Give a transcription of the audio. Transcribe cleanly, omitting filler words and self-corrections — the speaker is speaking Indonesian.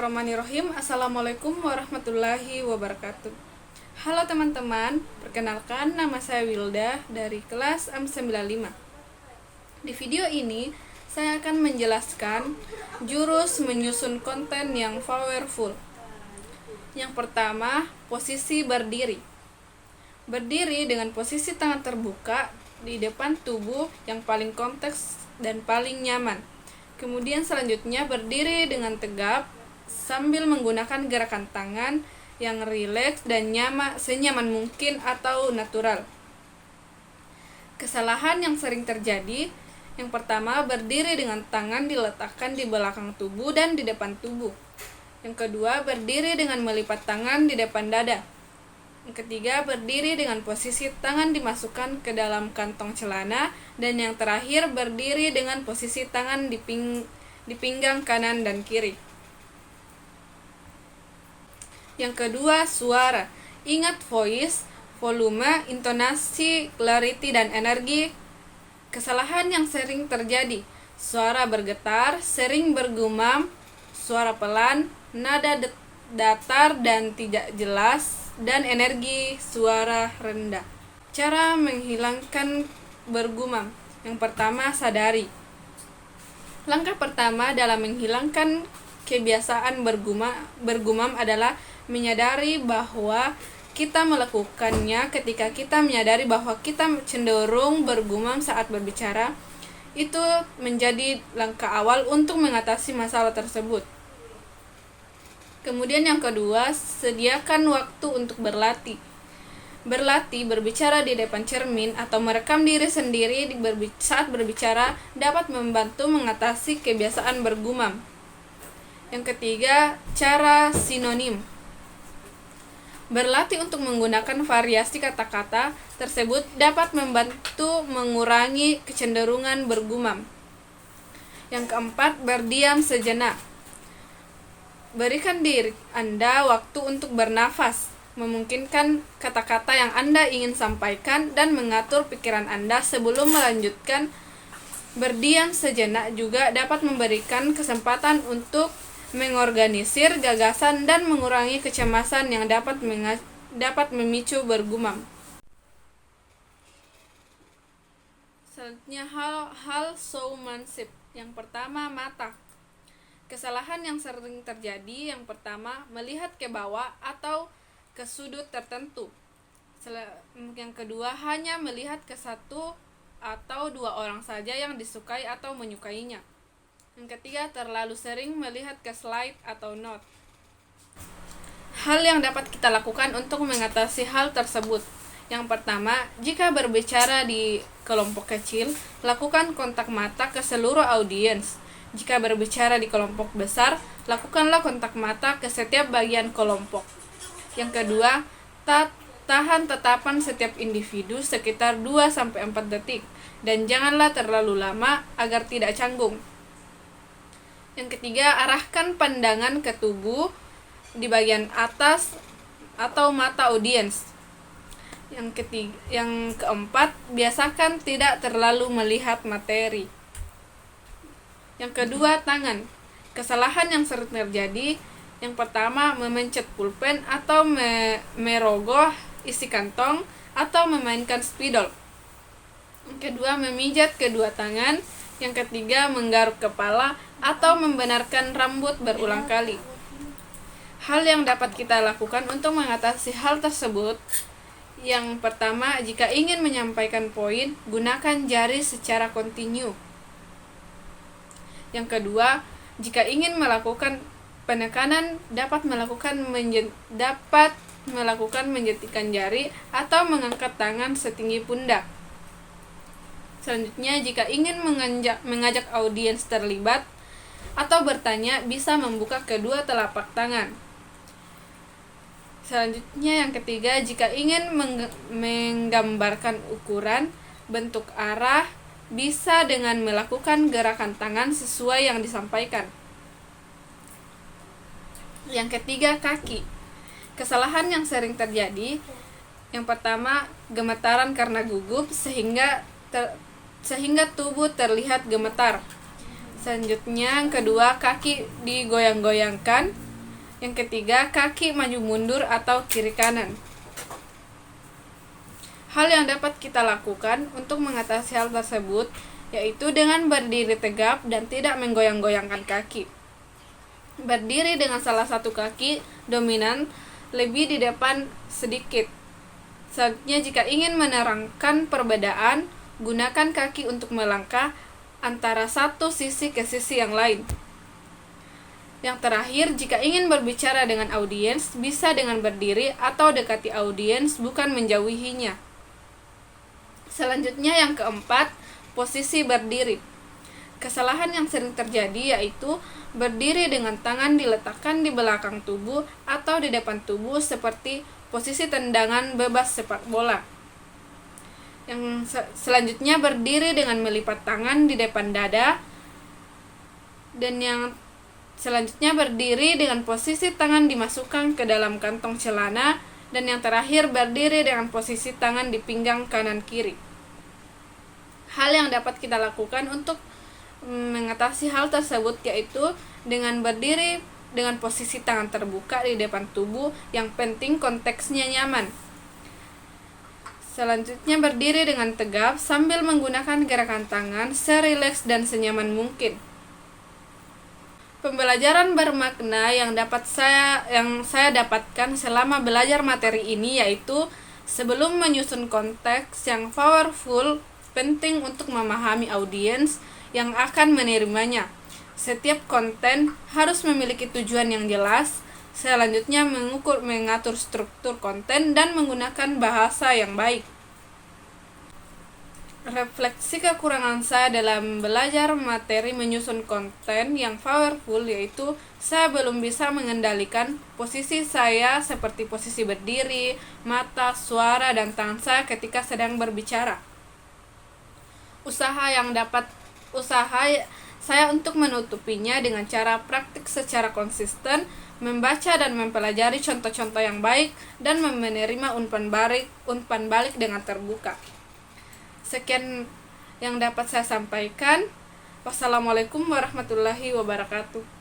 Bismillahirrahmanirrahim. Assalamualaikum warahmatullahi wabarakatuh. Halo teman-teman, perkenalkan nama saya Wilda dari kelas M95. Di video ini, saya akan menjelaskan jurus menyusun konten yang powerful. Yang pertama, posisi berdiri. Berdiri dengan posisi tangan terbuka di depan tubuh yang paling konteks dan paling nyaman. Kemudian selanjutnya berdiri dengan tegap sambil menggunakan gerakan tangan yang rileks dan senyaman mungkin atau natural. Kesalahan yang sering terjadi, yang pertama berdiri dengan tangan diletakkan di belakang tubuh dan di depan tubuh. Yang kedua berdiri dengan melipat tangan di depan dada. Yang ketiga, berdiri dengan posisi tangan dimasukkan ke dalam kantong celana. Dan yang terakhir, berdiri dengan posisi tangan di pinggang kanan dan kiri. Yang kedua, suara. Ingat voice, volume, intonasi, clarity, dan energi. Kesalahan yang sering terjadi. Suara bergetar, sering bergumam, suara pelan, nada datar dan tidak jelas, dan energi suara rendah. Cara menghilangkan bergumam. Yang pertama, sadari. Langkah pertama dalam menghilangkan kebiasaan bergumam adalah menyadari bahwa kita melakukannya. Ketika kita menyadari bahwa kita cenderung bergumam saat berbicara, itu menjadi langkah awal untuk mengatasi masalah tersebut. Kemudian yang kedua, sediakan waktu untuk berlatih. Berlatih berbicara di depan cermin atau merekam diri sendiri saat berbicara dapat membantu mengatasi kebiasaan bergumam. Yang ketiga, cara sinonim. Berlatih untuk menggunakan variasi kata-kata tersebut dapat membantu mengurangi kecenderungan bergumam. Yang keempat, berdiam sejenak. Berikan diri Anda waktu untuk bernafas, memungkinkan kata-kata yang Anda ingin sampaikan dan mengatur pikiran Anda sebelum melanjutkan. Berdiam sejenak juga dapat memberikan kesempatan untuk mengorganisir gagasan dan mengurangi kecemasan yang dapat memicu bergumam. Selanjutnya, hal showmanship. Yang pertama, mata. Kesalahan yang sering terjadi, yang pertama, melihat ke bawah atau ke sudut tertentu. Yang kedua, hanya melihat ke satu atau dua orang saja yang disukai atau menyukainya. Yang ketiga, terlalu sering melihat ke slide atau note. Hal yang dapat kita lakukan untuk mengatasi hal tersebut. Yang pertama, jika berbicara di kelompok kecil, lakukan kontak mata ke seluruh audiens. Jika berbicara di kelompok besar, lakukanlah kontak mata ke setiap bagian kelompok. Yang kedua, tahan tatapan setiap individu sekitar 2-4 detik dan janganlah terlalu lama agar tidak canggung. Yang ketiga, arahkan pandangan ke tubuh di bagian atas atau mata audiens. Yang keempat, biasakan tidak terlalu melihat materi. Yang kedua, tangan. Kesalahan yang sering terjadi, yang pertama, memencet pulpen atau merogoh isi kantong atau memainkan spidol. Yang kedua, memijat kedua tangan. Yang ketiga, menggaruk kepala atau membenarkan rambut berulang kali. Hal yang dapat kita lakukan untuk mengatasi hal tersebut. Yang pertama, jika ingin menyampaikan poin, gunakan jari secara kontinu. Yang kedua, jika ingin melakukan penekanan, dapat melakukan menjentikan jari atau mengangkat tangan setinggi pundak. Selanjutnya, jika ingin mengajak audiens terlibat atau bertanya, bisa membuka kedua telapak tangan. Selanjutnya, yang ketiga, jika ingin menggambarkan ukuran, bentuk, arah, bisa dengan melakukan gerakan tangan sesuai yang disampaikan. Yang ketiga, kaki. Kesalahan yang sering terjadi, yang pertama, gemetaran karena gugup sehingga tubuh terlihat gemetar. Selanjutnya, yang kedua, kaki digoyang-goyangkan. Yang ketiga, kaki maju mundur atau kiri kanan. Hal yang dapat kita lakukan untuk mengatasi hal tersebut yaitu dengan berdiri tegap dan tidak menggoyang-goyangkan kaki. Berdiri dengan salah satu kaki dominan lebih di depan sedikit. Selanjutnya, jika ingin menerangkan perbedaan, gunakan kaki untuk melangkah antara satu sisi ke sisi yang lain. Yang terakhir, jika ingin berbicara dengan audiens, bisa dengan berdiri atau dekati audiens, bukan menjauhinya. Selanjutnya, yang keempat, posisi berdiri. Kesalahan yang sering terjadi yaitu berdiri dengan tangan diletakkan di belakang tubuh atau di depan tubuh seperti posisi tendangan bebas sepak bola. Yang selanjutnya, berdiri dengan melipat tangan di depan dada. Dan yang selanjutnya, berdiri dengan posisi tangan dimasukkan ke dalam kantong celana. Dan yang terakhir, berdiri dengan posisi tangan di pinggang kanan kiri. Hal yang dapat kita lakukan untuk mengatasi hal tersebut yaitu dengan berdiri dengan posisi tangan terbuka di depan tubuh, yang penting konteksnya nyaman. Selanjutnya, berdiri dengan tegap sambil menggunakan gerakan tangan serileks dan senyaman mungkin. Pembelajaran bermakna yang saya dapatkan selama belajar materi ini yaitu sebelum menyusun konteks yang powerful, penting untuk memahami audiens yang akan menerimanya. Setiap konten harus memiliki tujuan yang jelas. Selanjutnya, mengatur struktur konten dan menggunakan bahasa yang baik. Refleksi kekurangan saya dalam belajar materi menyusun konten yang powerful yaitu saya belum bisa mengendalikan posisi saya seperti posisi berdiri, mata, suara, dan tangan saya ketika sedang berbicara. Usaha saya untuk menutupinya dengan cara praktik secara konsisten, membaca dan mempelajari contoh-contoh yang baik, dan menerima umpan balik dengan terbuka. Sekian yang dapat saya sampaikan. Wassalamualaikum warahmatullahi wabarakatuh.